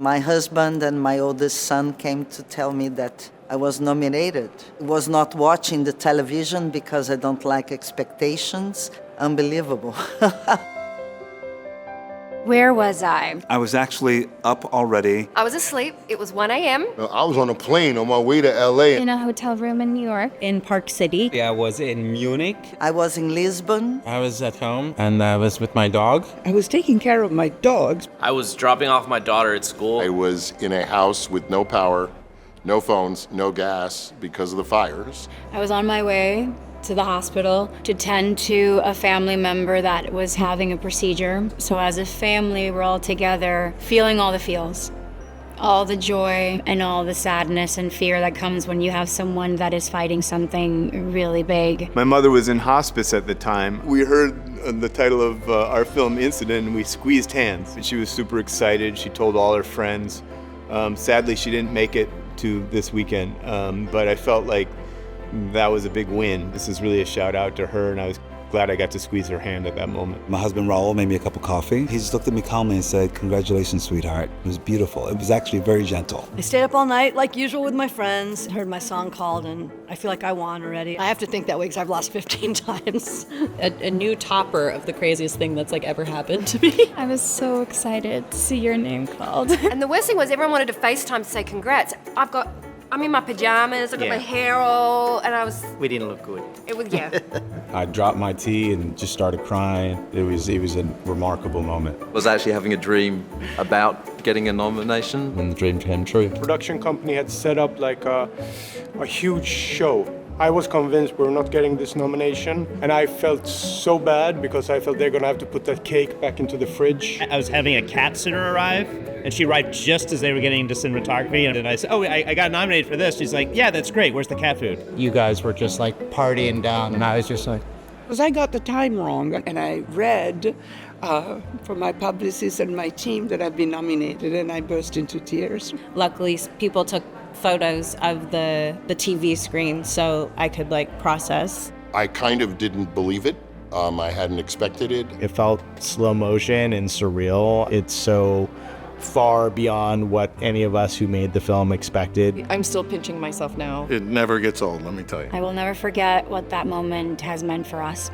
My husband and my oldest son came to tell me that I was nominated. I was not watching the television because I don't like expectations. Unbelievable. Where was I? I was actually up already. I was asleep. It was 1 a.m. I was on a plane on my way to LA. In a hotel room in New York. In Park City. Yeah, I was in Munich. I was in Lisbon. I was at home and I was with my dog. I was taking care of my dogs. I was dropping off my daughter at school. I was in a house with no power, no phones, no gas because of the fires. I was on my way to the hospital to tend to a family member that was having a procedure. So as a family, we're all together, feeling all the feels. All the joy and all the sadness and fear that comes when you have someone that is fighting something really big. My mother was in hospice at the time. We heard the title of our film Incident and we squeezed hands. She was super excited. She told all her friends. Sadly, she didn't make it to this weekend, but I felt like that was a big win. This is really a shout out to her, and I was glad I got to squeeze her hand at that moment. My husband Raul made me a cup of coffee. He just looked at me calmly and said, "Congratulations, sweetheart." It was beautiful. It was actually very gentle. I stayed up all night like usual with my friends, heard my song called, and I feel like I won already. I have to think that way because I've lost 15 times. A new topper of the craziest thing that's ever happened to me. I was so excited to see your name called. And the worst thing was everyone wanted to FaceTime to say congrats. I'm in my pajamas, I've got my hair all, and We didn't look good. it was, yeah. I dropped my tea and just started crying. It was a remarkable moment. I was actually having a dream about getting a nomination. And the dream came true. Production company had set up like a huge show. I was convinced we were not getting this nomination, and I felt so bad because I felt they're gonna have to put that cake back into the fridge. I was having a cat sitter arrive, and she arrived just as they were getting into cinematography, and I said, "Oh, I got nominated for this." She's like, "Yeah, that's great. Where's the cat food?" You guys were just like partying down, and I was just like, Because I got the time wrong, and I read from my publicist and my team that I've been nominated, and I burst into tears. Luckily, people took photos of the TV screen so I could process. I kind of didn't believe it. I hadn't expected it. It felt slow motion and surreal. It's so far beyond what any of us who made the film expected. I'm still pinching myself now. It never gets old, let me tell you. I will never forget what that moment has meant for us.